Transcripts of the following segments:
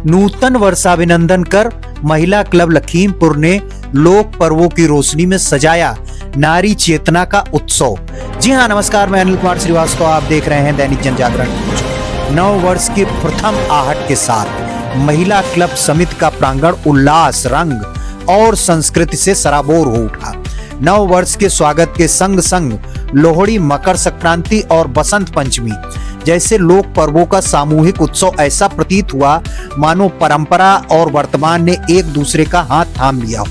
नूतन वर्षाभिनंदन कर महिला क्लब लखीमपुर ने लोक पर्वों की रोशनी में सजाया नारी चेतना का उत्सव। जी हाँ, नमस्कार, मैं अनिल कुमार श्रीवास्तव, आप देख रहे हैं दैनिक जनजागरण। नव वर्ष के प्रथम आहट के साथ महिला क्लब समिति का प्रांगण उल्लास, रंग और संस्कृति से सराबोर हो उठा। नव वर्ष के स्वागत के संग संग लोहड़ी, मकर संक्रांति और बसंत पंचमी जैसे लोक पर्वों का सामूहिक उत्सव ऐसा प्रतीत हुआ मानो परंपरा और वर्तमान ने एक दूसरे का हाथ थाम लिया हो।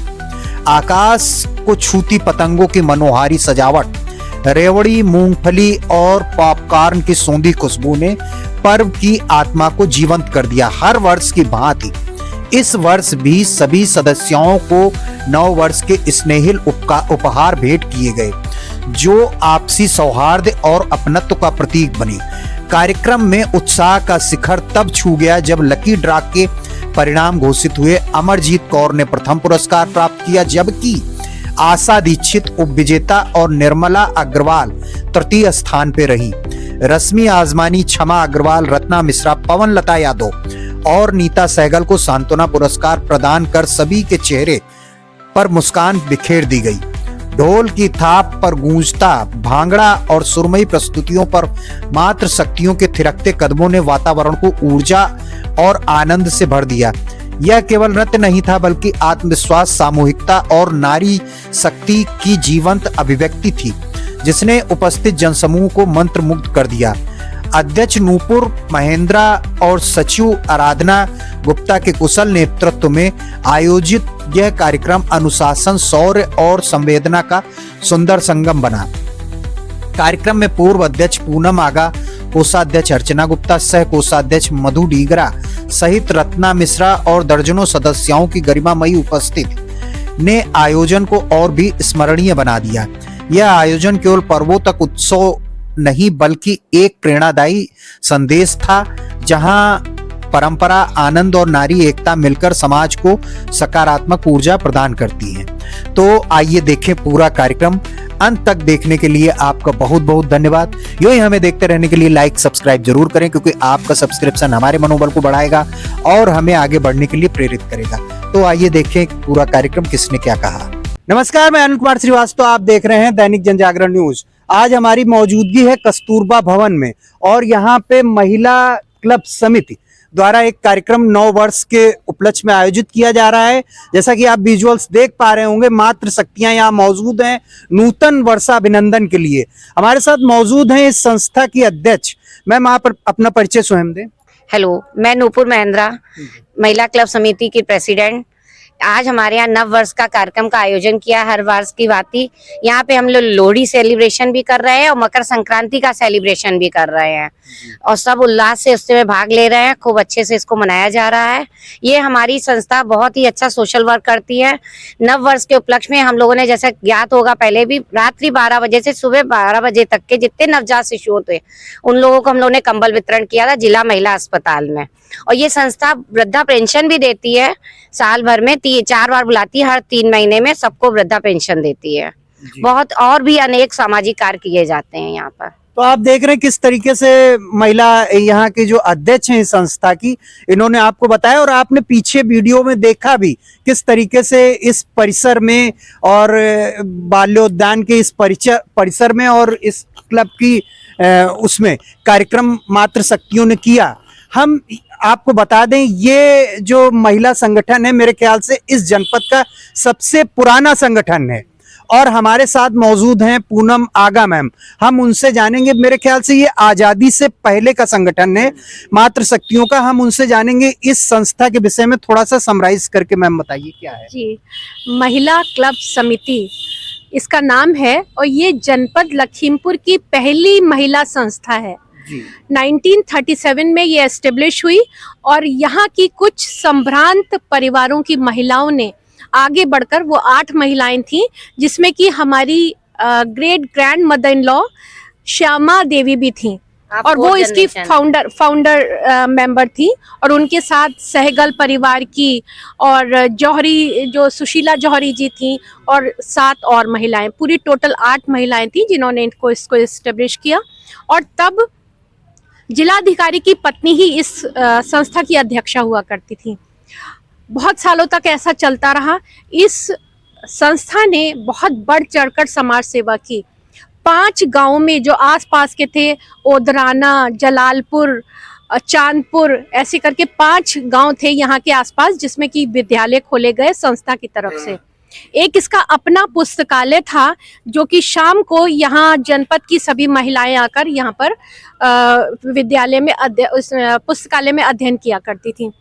आकाश को छूती पतंगों की मनोहारी सजावट, रेवड़ी, मूंगफली और पॉपकॉर्न की सौंधी खुशबू ने पर्व की आत्मा को जीवंत कर दिया। हर वर्ष की भांति इस वर्ष भी सभी सदस्यों को नव वर्ष के स्नेहिल उपहार भेंट किए गए, जो आपसी सौहार्द और अपनत्व का प्रतीक बने। कार्यक्रम में उत्साह का शिखर तब छू गया जब लकी ड्रा के परिणाम घोषित हुए। अमरजीत कौर ने प्रथम पुरस्कार प्राप्त किया, जबकि आशा दीक्षित उपविजेता और निर्मला अग्रवाल तृतीय स्थान पे रही। रश्मि आजमानी, क्षमा अग्रवाल, रत्ना मिश्रा, पवन लता यादव और नीता सहगल को सांत्वना पुरस्कार प्रदान कर सभी के चेहरे पर मुस्कान बिखेर दी गई। ढोल की थाप पर गूंजता भांगड़ा और सुरमई प्रस्तुतियों पर मात्र शक्तियों के थिरकते कदमों ने वातावरण को ऊर्जा और आनंद से भर दिया। यह केवल नृत्य नहीं था, बल्कि आत्मविश्वास, सामूहिकता और नारी शक्ति की जीवंत अभिव्यक्ति थी, जिसने उपस्थित जनसमूह को मंत्रमुग्ध कर दिया। अध्यक्ष नूपुर महेंद्रा और सचिव आराधना गुप्ता के कुशल नेतृत्व में आयोजित यह कार्यक्रम अनुशासन, शौर्य और संवेदना का सुंदर संगम बना। कार्यक्रम में पूर्व अध्यक्ष पूनम आगा, कोषाध्यक्ष अर्चना गुप्ता, सह कोषाध्यक्ष मधु डीगरा सहित रत्ना मिश्रा और दर्जनों सदस्यों की गरिमामयी उपस्थिति ने आयोजन को और भी स्मरणीय बना दिया। यह आयोजन केवल पर्वों तक उत्सव नहीं, बल्कि एक प्रेरणादायी संदेश था, जहां परंपरा, आनंद और नारी एकता मिलकर समाज को सकारात्मक ऊर्जा प्रदान करती है। तो आइए देखें पूरा कार्यक्रम। अंत तक देखने के लिए आपका बहुत बहुत धन्यवाद। यूं ही हमें देखते रहने के लिए लाइक, सब्सक्राइब जरूर करें, क्योंकि आपका सब्सक्रिप्शन हमारे मनोबल को बढ़ाएगा और हमें आगे बढ़ने के लिए प्रेरित करेगा। तो आइए देखें पूरा कार्यक्रम किसने क्या कहा। नमस्कार, मैं अनिल कुमार श्रीवास्तव, आप देख रहे हैं दैनिक जनजागरण न्यूज। आज हमारी मौजूदगी है कस्तूरबा भवन में और यहाँ पे महिला क्लब समिति द्वारा एक कार्यक्रम नव वर्ष के उपलक्ष्य में आयोजित किया जा रहा है। जैसा कि आप विजुअल्स देख पा रहे होंगे, मात्र शक्तियां यहाँ मौजूद हैं नूतन वर्षाभिनंदन के लिए। हमारे साथ मौजूद हैं इस संस्था की अध्यक्ष। मैम, आप अपना परिचय स्वयं दें। हेलो, मैं नूपुर महेंद्रा, महिला क्लब समिति की प्रेसिडेंट। आज हमारे यहाँ नव वर्ष का कार्यक्रम का आयोजन किया। हर वर्ष की भांति यहाँ पे हम लोग लोहड़ी सेलिब्रेशन भी कर रहे हैं और मकर संक्रांति का सेलिब्रेशन भी कर रहे हैं और सब उल्लास से उसमें भाग ले रहे हैं। खूब अच्छे से इसको मनाया जा रहा है। ये हमारी संस्था बहुत ही अच्छा सोशल वर्क करती है। नव वर्ष के उपलक्ष्य में हम लोगों ने, जैसा ज्ञात होगा, पहले भी रात्रि 12 बजे से सुबह 12 बजे तक के जितने नवजात शिशु थे उन लोगों को हम लोगों ने कंबल वितरण किया था जिला महिला अस्पताल में। और ये संस्था वृद्धा पेंशन भी देती है, साल भर में 4 बार बुलाती है, हर 3 महीने में सबको वृद्धा पेंशन देती है। बहुत और भी अनेक सामाजिक कार्य किए जाते हैं यहाँ पर। तो आप देख रहे हैं किस तरीके से महिला यहाँ की जो अध्यक्ष हैं इस संस्था की, इन्होंने आपको बताया और आपने पीछे वीडियो में देखा भी किस तरीके से इस परिसर में और बाल्योद्यान के इस परिसर में और इस क्लब की उसमें कार्यक्रम मात्र शक्तियों ने किया। हम आपको बता दें, ये जो महिला संगठन है मेरे ख्याल से इस जनपद का सबसे पुराना संगठन है और हमारे साथ मौजूद हैं पूनम आगा मैम। हम उनसे जानेंगे, मेरे ख्याल से ये आजादी से पहले का संगठन है मात्र शक्तियों का। हम उनसे जानेंगे इस संस्था के विषय में थोड़ा सा समराइज करके। मैम बताइए क्या है। जी, महिला क्लब समिति इसका नाम है और ये जनपद लखीमपुर की पहली महिला संस्था है। 1937 में ये एस्टेब्लिश हुई और यहाँ की कुछ संभ्रांत परिवारों की महिलाओं ने आगे बढ़कर, वो 8 महिलाएं थीं, जिसमें कि हमारी great grand mother in law Shyama Devi भी थीं और वो इसकी फाउंडर मेंबर थी। और उनके साथ सहगल परिवार की और जौहरी, जो सुशीला जौहरी जी थी, और 7 और महिलाएं, पूरी टोटल 8 महिलाएं थी जिन्होंने इसको एस्टेब्लिश किया। और तब जिलाधिकारी की पत्नी ही इस संस्था की अध्यक्षा हुआ करती थी। बहुत सालों तक ऐसा चलता रहा। इस संस्था ने बहुत बढ़ चढ़कर समाज सेवा की। 5 गांवों में जो आसपास के थे, ओदराना, जलालपुर, चांदपुर, ऐसे करके 5 गांव थे यहाँ के आसपास, जिसमें कि विद्यालय खोले गए संस्था की तरफ से। एक इसका अपना पुस्तकालय था, जो कि शाम को यहाँ जनपद की सभी महिलाएं आकर यहाँ पर विद्यालय में पुस्तकालय में अध्ययन किया करती थी।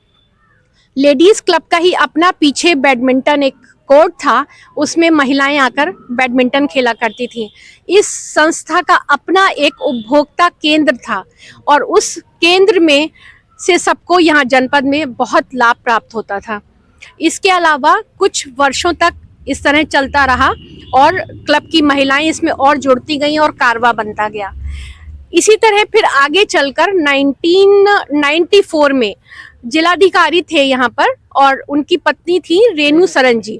लेडीज क्लब का ही अपना पीछे बैडमिंटन एक कोर्ट था, उसमें महिलाएं आकर बैडमिंटन खेला करती थी। इस संस्था का अपना एक उपभोक्ता केंद्र था और उस केंद्र में से सबको यहाँ जनपद में बहुत लाभ प्राप्त होता था। इसके अलावा कुछ वर्षों तक इस तरह चलता रहा और क्लब की महिलाएं इसमें और जुड़ती गईं और कारवा बनता गया। इसी तरह फिर आगे चलकर 1994 में जिलाधिकारी थे यहाँ पर और उनकी पत्नी थी रेणु सरन जी।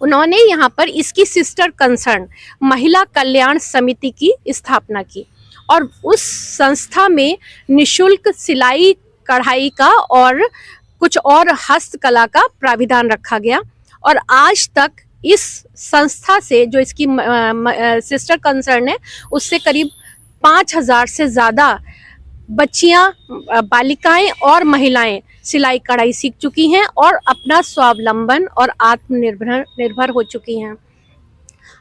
उन्होंने यहाँ पर इसकी सिस्टर कंसर्न महिला कल्याण समिति की स्थापना की और उस संस्था में निशुल्क सिलाई कढ़ाई का और कुछ और हस्तकला का प्राविधान रखा गया। और आज तक इस संस्था से, जो इसकी सिस्टर कंसर्न है, उससे करीब 5000 से ज़्यादा बच्चियां, बालिकाएं और महिलाएं सिलाई कढ़ाई सीख चुकी हैं और अपना स्वावलंबन और आत्मनिर्भर हो चुकी हैं।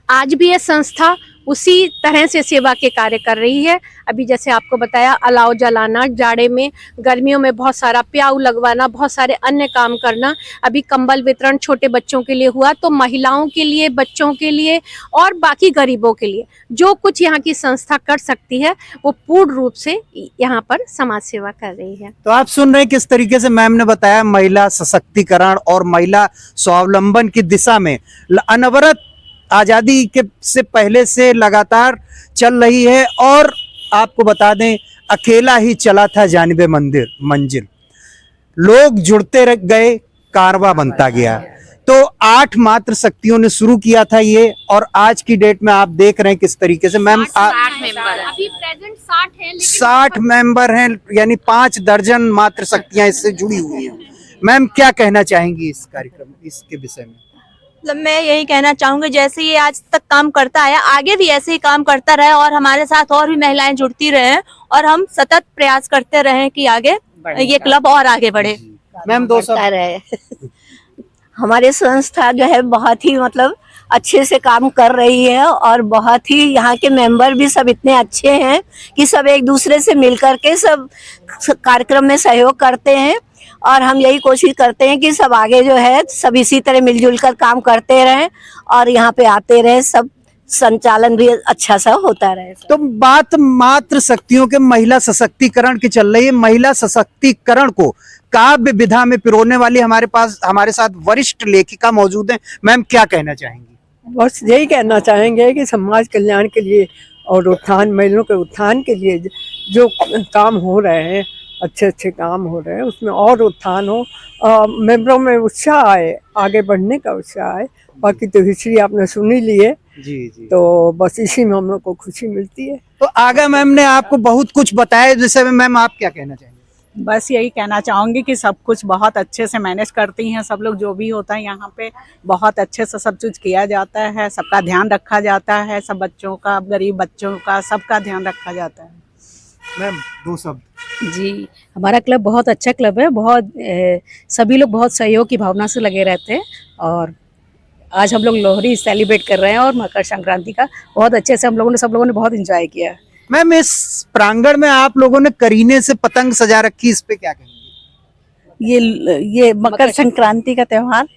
आज भी ये संस्था उसी तरह से सेवा के कार्य कर रही है। अभी जैसे आपको बताया, अलाव जलाना, जाड़े में, गर्मियों में बहुत सारा प्याऊ लगवाना, बहुत सारे अन्य काम करना। अभी कंबल वितरण छोटे बच्चों के लिए हुआ, तो महिलाओं के लिए, बच्चों के लिए और बाकी गरीबों के लिए जो कुछ यहाँ की संस्था कर सकती है, वो पूर्ण रूप से यहाँ पर समाज सेवा कर रही है। तो आप सुन रहे हैं किस तरीके से मैम ने बताया महिला सशक्तिकरण और महिला स्वावलंबन की दिशा में अनवरत आजादी के से पहले से लगातार चल रही है। और आपको बता दें, अकेला ही चला था जानिबे मंजिल, लोग जुड़ते रह गए, कारवा बनता गया। तो 8 मात्र शक्तियों ने शुरू किया था ये, और आज की डेट में आप देख रहे हैं किस तरीके से मैम 60 मेंबर हैं, यानी 5 दर्जन मात्र शक्तियां इससे जुड़ी हुई हैं। मैम क्या कहना चाहेंगी इस कार्यक्रम, इसके विषय में? मतलब मैं यही कहना चाहूंगी, जैसे ये आज तक काम करता है, आगे भी ऐसे ही काम करता रहे और हमारे साथ और भी महिलाएं जुड़ती रहे और हम सतत प्रयास करते रहे कि आगे ये क्लब और आगे बढ़े। मैम 2 शब्द रहे हमारी संस्था जो है बहुत ही मतलब अच्छे से काम कर रही है और बहुत ही यहाँ के मेंबर भी सब इतने अच्छे हैं कि सब एक दूसरे से मिलकर के सब कार्यक्रम में सहयोग करते हैं। और हम यही कोशिश करते हैं कि सब आगे जो है सब इसी तरह मिलजुल कर काम करते रहें और यहाँ पे आते रहे, सब संचालन भी अच्छा सा होता रहे। तो बात मात्र शक्तियों के महिला सशक्तिकरण की चल रही है। महिला सशक्तिकरण को काव्य विधा में पिरोने वाली हमारे साथ वरिष्ठ लेखिका मौजूद हैं। मैम क्या कहना चाहेंगी? बस यही कहना चाहेंगे कि समाज कल्याण के लिए और उत्थान, महिलाओं के उत्थान के लिए जो काम हो रहे हैं, अच्छे अच्छे काम हो रहे हैं, उसमें और उत्थान हो, मेंबरों में उत्साह आए, आगे बढ़ने का उत्साह आए। बाकी तो हिस्ट्री आपने सुनी ली है जी जी, तो बस इसी में हम लोग को खुशी मिलती है। तो आगे मैम ने आपको बहुत कुछ बताया, जिससे मैम आप क्या कहना चाहेंगे? बस यही कहना चाहूँगी कि सब कुछ बहुत अच्छे से मैनेज करती हैं सब लोग। जो भी होता है यहाँ पे बहुत अच्छे से सब कुछ किया जाता है, सबका ध्यान रखा जाता है, सब बच्चों का, गरीब बच्चों का, सबका ध्यान रखा जाता है। मैम 2 शब्द। जी, हमारा क्लब बहुत अच्छा क्लब है। बहुत सभी लोग बहुत सहयोग की भावना से लगे रहते हैं और आज हम लोग लोहड़ी सेलिब्रेट कर रहे हैं और मकर संक्रांति का बहुत अच्छे से सब लोगों ने बहुत एंजॉय किया। मैम इस प्रांगण में आप लोगों ने करीने से पतंग सजा रखी, इस पे क्या कहेंगे? ये मकर संक्रांति का त्योहार,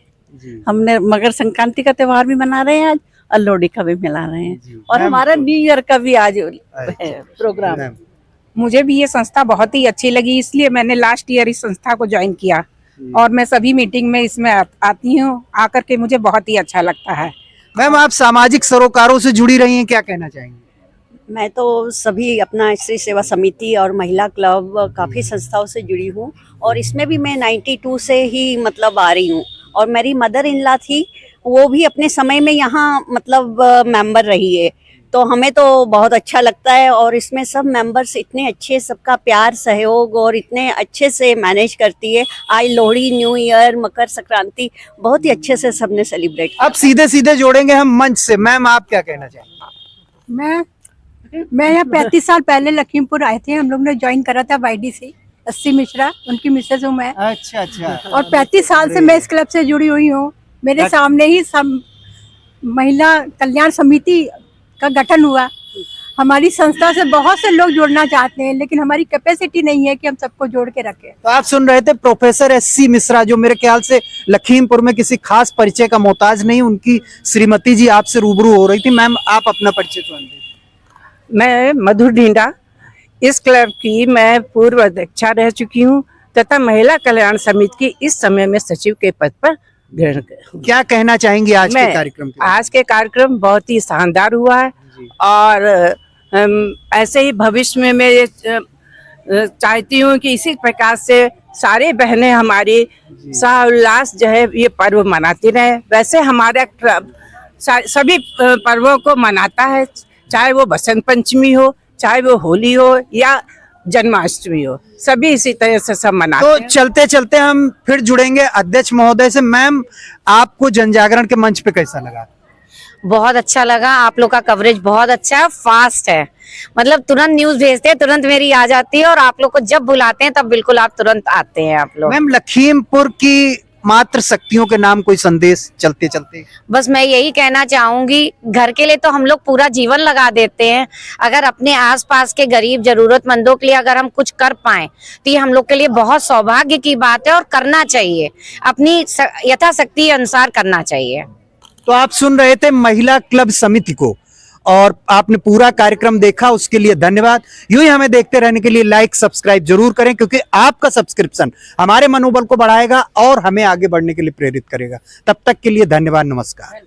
हमने मकर संक्रांति का त्योहार भी मना रहे हैं आज और लोहड़ी का भी मना रहे हैं और हमारा न्यू ईयर का भी आज है प्रोग्राम। मुझे भी ये संस्था बहुत ही अच्छी लगी, इसलिए मैंने लास्ट ईयर इस संस्था को ज्वाइन किया और मैं सभी मीटिंग में इसमें आती हूँ। आकर के मुझे बहुत ही अच्छा लगता है। मैम आप सामाजिक सरोकारों से जुड़ी रही हैं, क्या कहना चाहेंगे? मैं तो सभी अपना स्त्री सेवा समिति और महिला क्लब काफ़ी संस्थाओं से जुड़ी हूँ और इसमें भी मैं 92 से ही मतलब आ रही हूँ और मेरी मदर इन लॉ थी, वो भी अपने समय में यहाँ मतलब मेंबर रही है। तो हमें तो बहुत अच्छा लगता है। और इसमें सब मेंबर्स इतने अच्छे, सबका प्यार सहयोग और इतने अच्छे से मैनेज करती है। आज लोहड़ी, न्यू ईयर, मकर संक्रांति बहुत ही अच्छे से सबने सेलिब्रेट किया। अब सीधे सीधे जोड़ेंगे हम मंच से। मैम, आप क्या कहना चाहेंगे? मैं यहाँ 35 साल पहले लखीमपुर आए थे, हम लोग ने ज्वाइन करा था YDC अस्सी मिश्रा, उनकी मिसेज हूँ मैं। अच्छा अच्छा। और 35 साल से मैं इस क्लब से जुड़ी हुई हूँ। मेरे सामने ही सब महिला कल्याण समिति का गठन हुआ। हमारी संस्था से बहुत से लोग जुड़ना चाहते हैं, लेकिन हमारी कैपेसिटी नहीं है कि हम सबको जोड़ के रखें। तो आप सुन रहे थे प्रोफेसर SC मिश्रा, जो मेरे ख्याल से लखीमपुर में किसी खास परिचय का मोहताज नहीं, उनकी श्रीमती जी आपसे रूबरू हो रही थी। मैम, आप अपना परिचय सुन दीजिए। मैं मधुर ढींडा, इस क्लब की मैं पूर्व अध्यक्षा रह चुकी हूँ तथा महिला कल्याण समिति की इस समय में सचिव के पद पर ग्रहण कर। क्या कहना चाहेंगी आज के कार्यक्रम के? आज के कार्यक्रम बहुत ही शानदार हुआ है और ऐसे ही भविष्य में मैं ये चाहती हूँ कि इसी प्रकार से सारे बहनें हमारी उल्लास जो है ये पर्व मनाती रहे। वैसे हमारा क्लब सभी पर्वों को मनाता है, चाहे वो बसंत पंचमी हो, चाहे वो होली हो या जन्माष्टमी हो, सभी इसी तरह से सब मनाते हैं। तो चलते चलते हम फिर जुड़ेंगे अध्यक्ष महोदय से। मैम, आपको जन जागरण के मंच पे कैसा लगा? बहुत अच्छा लगा। आप लोग का कवरेज बहुत अच्छा है, फास्ट है। मतलब तुरंत न्यूज भेजते हैं, तुरंत मेरी आ जाती है, और आप लोग को जब बुलाते हैं तब बिल्कुल आप तुरंत आते हैं आप लोग। मैम, लखीमपुर की मात्र शक्तियों के नाम कोई संदेश चलते चलते? बस मैं यही कहना चाहूंगी, घर के लिए तो हम लोग पूरा जीवन लगा देते हैं, अगर अपने आसपास के गरीब जरूरतमंदों के लिए अगर हम कुछ कर पाए तो ये हम लोग के लिए बहुत सौभाग्य की बात है, और करना चाहिए, अपनी यथाशक्ति अनुसार करना चाहिए। तो आप सुन रहे थे महिला क्लब समिति को, और आपने पूरा कार्यक्रम देखा, उसके लिए धन्यवाद। यूं ही हमें देखते रहने के लिए लाइक सब्सक्राइब जरूर करें, क्योंकि आपका सब्सक्रिप्शन हमारे मनोबल को बढ़ाएगा और हमें आगे बढ़ने के लिए प्रेरित करेगा। तब तक के लिए धन्यवाद, नमस्कार।